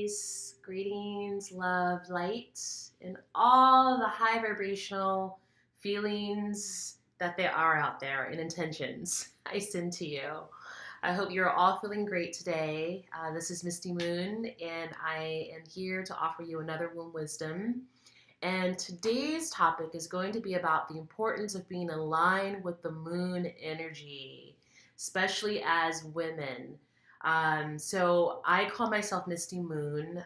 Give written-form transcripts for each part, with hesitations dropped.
peace, greetings, love, light, and all the high vibrational feelings that there are out there and intentions I send to you. I hope you're all feeling great today. This is Misty Moon, and I am here to offer you another womb wisdom. And today's topic is going to be about the importance of being aligned with the moon energy, especially as women. So I call myself Misty Moon.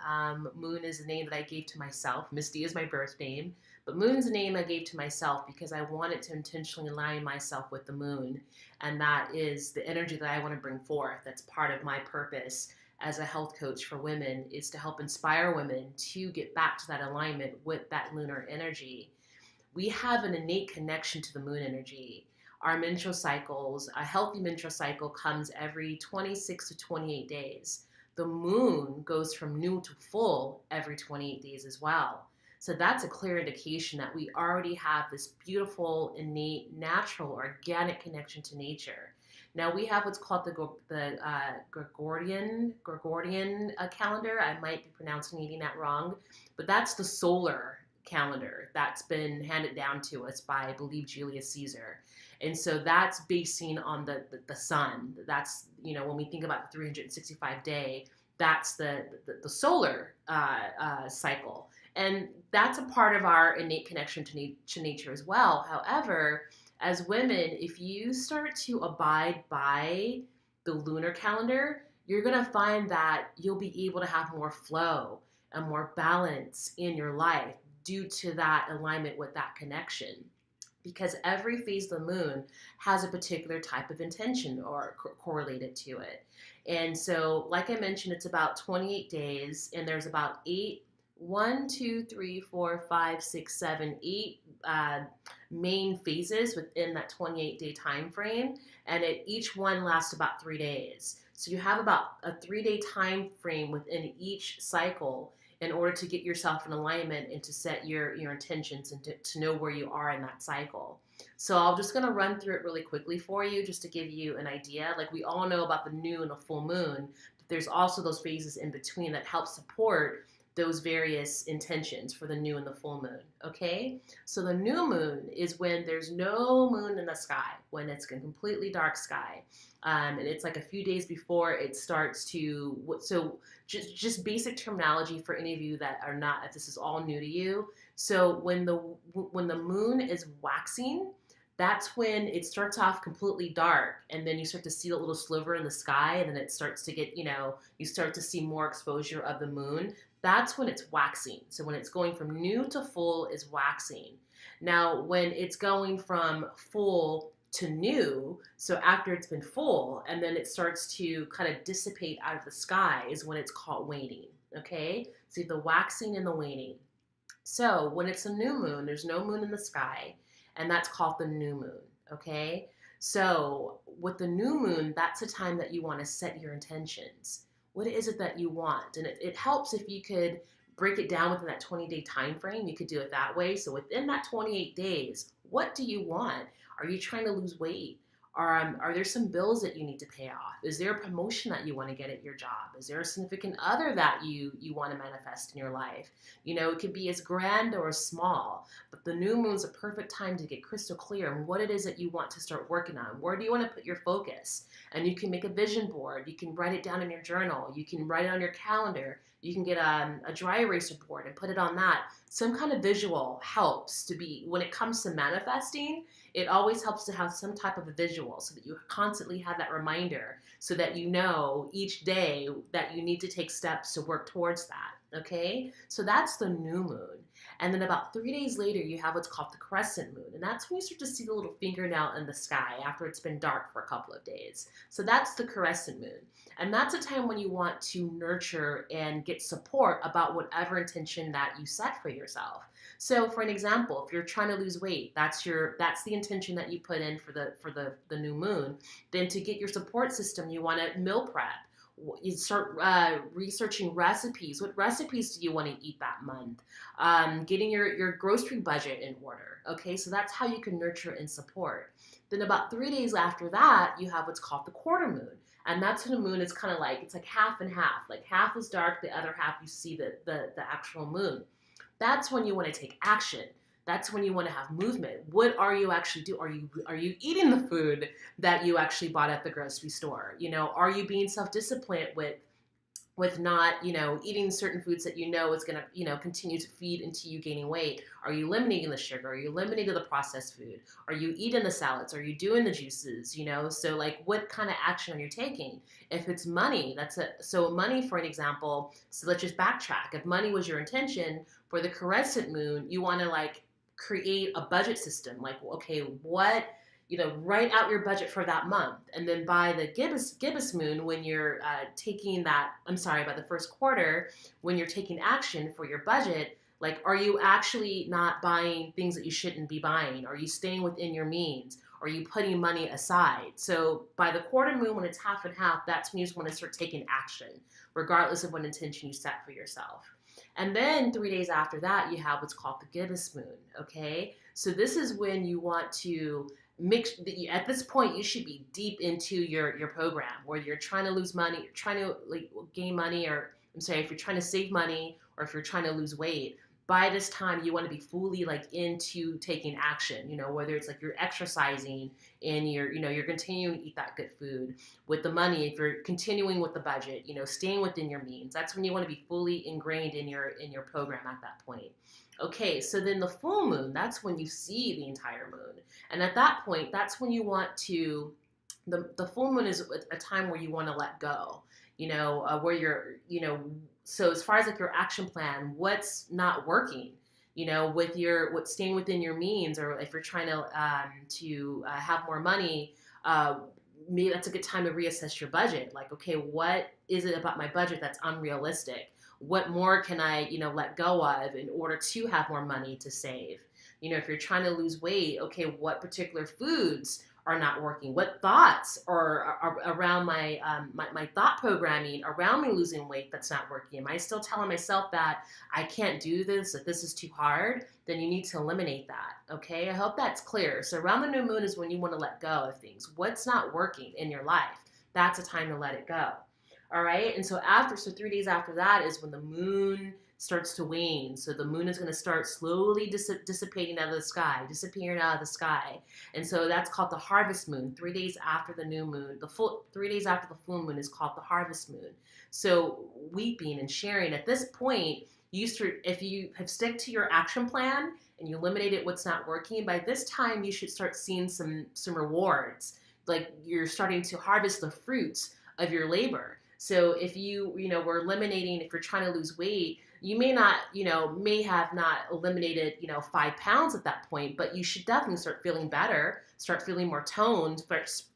Moon is a name that I gave to myself. Misty is my birth name, but Moon's a name I gave to myself because I wanted to intentionally align myself with the moon. And that is the energy that I want to bring forth. That's part of my purpose as a health coach for women, is to help inspire women to get back to that alignment with that lunar energy. We have an innate connection to the moon energy. Our menstrual cycles, a healthy menstrual cycle comes every 26 to 28 days. The moon goes from new to full every 28 days as well. So that's a clear indication that we already have this beautiful, innate, natural, organic connection to nature. Now we have what's called the Gregorian calendar. I might be pronouncing that wrong, but that's the solar calendar that's been handed down to us by, I believe, Julius Caesar. And so that's basing on the sun. That's, when we think about the 365 day, that's the solar cycle. And that's a part of our innate connection to nature as well. However, as women, if you start to abide by the lunar calendar, you're going to find that you'll be able to have more flow and more balance in your life due to that alignment with that connection. Because every phase of the moon has a particular type of intention or correlated to it. And so, like I mentioned, it's about 28 days, and there's about 8 main phases within that 28-day time frame, and each one lasts about 3 days. So you have about a 3-day time frame within each cycle in order to get yourself in alignment and to set your intentions and to know where you are in that cycle. So I'm just going to run through it really quickly for you just to give you an idea. Like, we all know about the new and the full moon, but there's also those phases in between that help support those various intentions for the new and the full moon, okay? So the new moon is when there's no moon in the sky, when it's a completely dark sky. And it's like a few days before it starts to, so just basic terminology for any of you that are not, if this is all new to you. So when the moon is waxing, that's when it starts off completely dark, and then you start to see a little sliver in the sky, and then it starts to get, you start to see more exposure of the moon. That's when it's waxing. So when it's going from new to full is waxing. Now, when it's going from full to new, so after it's been full and then it starts to kind of dissipate out of the sky, is when it's called waning, okay? So the waxing and the waning. So when it's a new moon, there's no moon in the sky, and that's called the new moon, okay? So with the new moon, that's a time that you want to set your intentions. What is it that you want? And it helps if you could break it down within that 20-day time frame. You could do it that way. So within that 28 days, what do you want? Are you trying to lose weight? Are there some bills that you need to pay off? Is there a promotion that you want to get at your job? Is there a significant other that you want to manifest in your life? It could be as grand or as small, but the new moon's a perfect time to get crystal clear on what it is that you want to start working on. Where do you want to put your focus? And you can make a vision board. You can write it down in your journal. You can write it on your calendar. You can get a dry eraser board and put it on that. Some kind of visual helps to be, when it comes to manifesting, it always helps to have some type of a visual so that you constantly have that reminder, so that you know each day that you need to take steps to work towards that, okay? So that's the new moon. And then about 3 days later, you have what's called the crescent moon. And that's when you start to see the little fingernail in the sky after it's been dark for a couple of days. So that's the crescent moon. And that's a time when you want to nurture and get support about whatever intention that you set for yourself. So for an example, if you're trying to lose weight, that's the intention that you put in for the new moon. Then to get your support system, you want to meal prep. You start researching recipes. What recipes do you want to eat that month? Getting your grocery budget in order. Okay, so that's how you can nurture and support. Then about 3 days after that, you have what's called the quarter moon. And that's when the moon is kind of like, it's like half and half. Like half is dark, the other half you see the actual moon. That's when you want to take action. That's when you want to have movement. What are you actually doing? Are you eating the food that you actually bought at the grocery store? Are you being self-disciplined with not, eating certain foods that is going to, continue to feed into you gaining weight? Are you eliminating the sugar? Are you eliminating the processed food? Are you eating the salads? Are you doing the juices? So like what kind of action are you taking? If it's money, so money, for an example, so let's just backtrack. If money was your intention for the crescent moon, you want to like create a budget system. Like, okay, what, write out your budget for that month. And then by the gibbous moon, when you're by the first quarter, when you're taking action for your budget, like, are you actually not buying things that you shouldn't be buying? Are you staying within your means? Are you putting money aside? So by the quarter moon, when it's half and half, that's when you just want to start taking action, regardless of what intention you set for yourself. And then 3 days after that, you have what's called the gibbous moon, okay? So this is when you want to at this point, you should be deep into your program, where you're trying to lose money, you're trying to like gain money, or I'm sorry, if you're trying to save money or if you're trying to lose weight. By this time, you want to be fully like into taking action, whether it's like you're exercising and you're continuing to eat that good food. With the money, if you're continuing with the budget, staying within your means, that's when you want to be fully ingrained in your program at that point. Okay, so then the full moon, that's when you see the entire moon. And at that point, that's when you want to, the full moon is a time where you want to let go, where so as far as like your action plan, what's not working, what's staying within your means, or if you're trying to have more money, maybe that's a good time to reassess your budget. Like, okay, what is it about my budget that's unrealistic? What more can I, let go of in order to have more money to save? If you're trying to lose weight, okay, what particular foods are not working? What thoughts are around my thought programming around me losing weight that's not working? Am I still telling myself that I can't do this, that this is too hard? Then you need to eliminate that, okay? I hope that's clear. So around the new moon is when you want to let go of things. What's not working in your life? That's a time to let it go. All right. And so 3 days after that is when the moon starts to wane. So the moon is going to start slowly dissipating out of the sky, disappearing out of the sky. And so that's called the harvest moon. 3 days after the new moon, 3 days after the full moon is called the harvest moon. So weeping and sharing at this point, if you have stick to your action plan and you eliminated what's not working, by this time you should start seeing some rewards. Like you're starting to harvest the fruits of your labor. So if we're eliminating, if you're trying to lose weight, you may have not eliminated, 5 pounds at that point, but you should definitely start feeling better, start feeling more toned,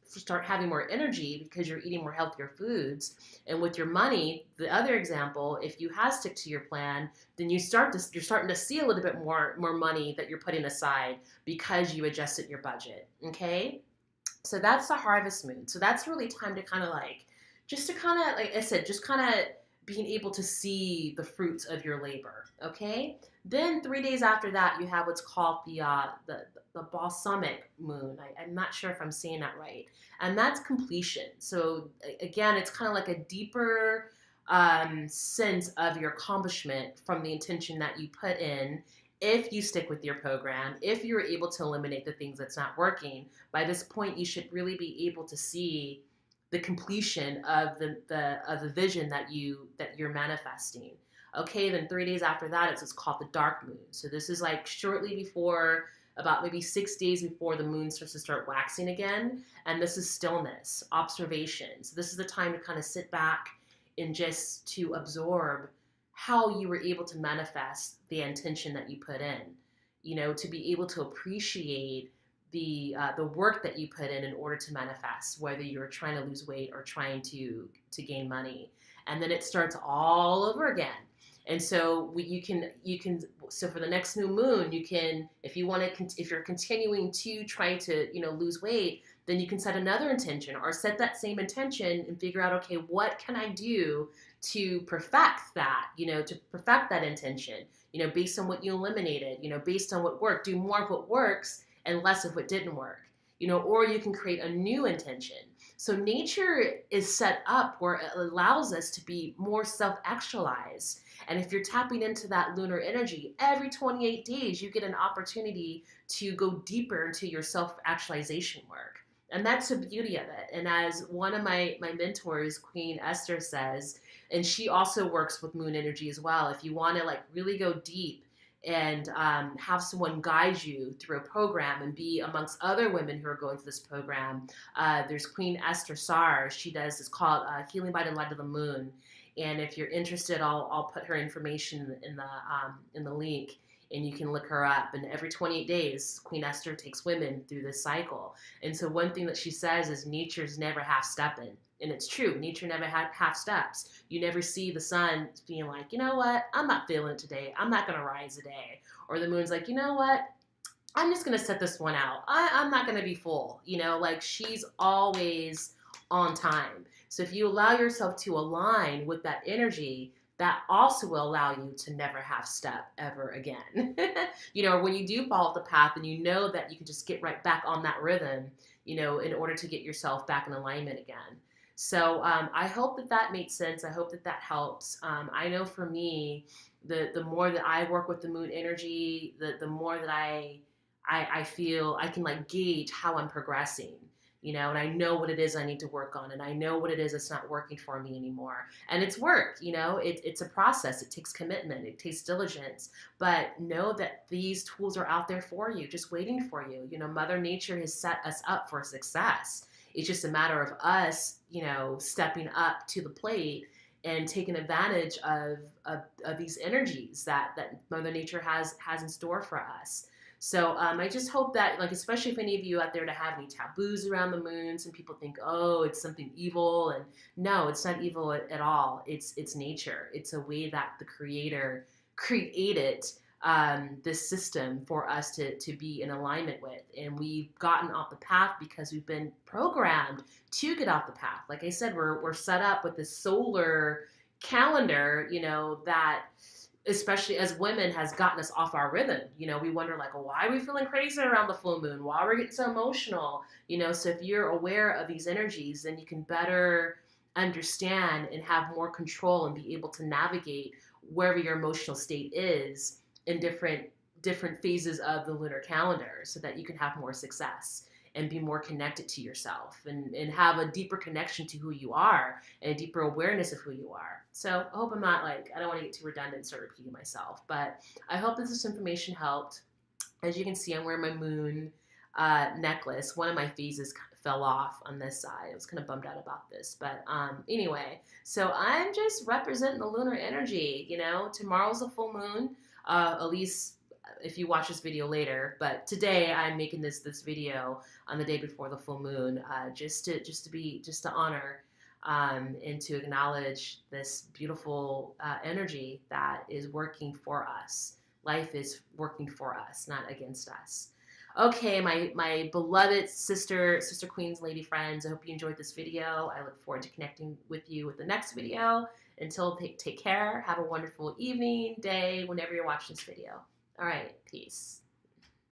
start having more energy because you're eating more healthier foods. And with your money, the other example, if you have stick to your plan, then you're starting to see a little bit more money that you're putting aside because you adjusted your budget. Okay. So that's the harvest moon. So that's really time to like I said, just kind of being able to see the fruits of your labor, okay? Then 3 days after that, you have what's called the balsamic moon. I'm not sure if I'm saying that right. And that's completion. So again, it's kind of like a deeper sense of your accomplishment from the intention that you put in. If you stick with your program, if you're able to eliminate the things that's not working, by this point, you should really be able to see the completion of the vision that you're manifesting. Okay, then 3 days after that, it's what's called the dark moon. So this is like shortly before, about maybe 6 days before the moon starts to start waxing again. And this is stillness, observation. So this is the time to kind of sit back and just to absorb how you were able to manifest the intention that you put in, to be able to appreciate the work that you put in order to manifest, whether you're trying to lose weight or trying to gain money. And then it starts all over again. And so so for the next new moon, you can, if you're continuing to try to, lose weight, then you can set another intention or set that same intention and figure out, okay, what can I do to perfect that, to perfect that intention, based on what you eliminated, based on what worked, do more of what works and less of what didn't work, or you can create a new intention. So nature is set up where it allows us to be more self-actualized. And if you're tapping into that lunar energy, every 28 days you get an opportunity to go deeper into your self-actualization work. And that's the beauty of it. And as one of my mentors, Queen Esther, says, and she also works with moon energy as well, if you want to like really go deep and have someone guide you through a program and be amongst other women who are going through this program. There's Queen Esther Sarr. She does, it's called Healing by the Light of the Moon. And if you're interested, I'll put her information in the link, and you can look her up. And every 28 days, Queen Esther takes women through this cycle. And so one thing that she says is nature's never half stepping. And it's true. Nature never had half steps. You never see the sun being like, you know what? I'm not feeling it today. I'm not going to rise today. Or the moon's like, you know what? I'm just going to set this one out. I'm not going to be full. You know, like she's always on time. So if you allow yourself to align with that energy, that also will allow you to never half step ever again. You know, when you do follow the path and you know that you can just get right back on that rhythm, you know, in order to get yourself back in alignment again. So I hope that that made sense. I hope that that helps. I know for me, the more that I work with the moon energy, the more that I feel I can like gauge how I'm progressing, you know, and I know what it is I need to work on, and I know what it is that's not working for me anymore. And it's work, you know, it's a process. It takes commitment, it takes diligence, but know that these tools are out there for you, just waiting for you. You know, Mother Nature has set us up for success. It's just a matter of us, you know, stepping up to the plate and taking advantage of these energies that Mother Nature has in store for us. So I just hope that, like, especially if any of you out there that have any taboos around the moon, some people think, oh, it's something evil, and no, it's not evil at all. It's nature. It's a way that the Creator created this system for us to be in alignment with, and we've gotten off the path because we've been programmed to get off the path. Like I said, we're set up with this solar calendar, you know, that especially as women has gotten us off our rhythm. You know, we wonder like, well, why are we feeling crazy around the full moon? Why are we getting so emotional? You know, so if you're aware of these energies, then you can better understand and have more control and be able to navigate wherever your emotional state is in different phases of the lunar calendar, so that you can have more success and be more connected to yourself, and have a deeper connection to who you are and a deeper awareness of who you are. So I hope I'm not like, I don't want to get too redundant and start repeating myself, but I hope this information helped. As you can see, I'm wearing my moon necklace. One of my phases kind of fell off on this side. I was kind of bummed out about this, but anyway, so I'm just representing the lunar energy. You know, tomorrow's a full moon, at least if you watch this video later, but today I'm making this video on the day before the full moon, just to honor and to acknowledge this beautiful energy that is working for us. Life is working for us, not against us. Okay, my beloved sister queens, lady friends, I hope you enjoyed this video. I look forward to connecting with you with the next video. Until take care, have a wonderful evening, day, whenever you're watching this video. All right, peace.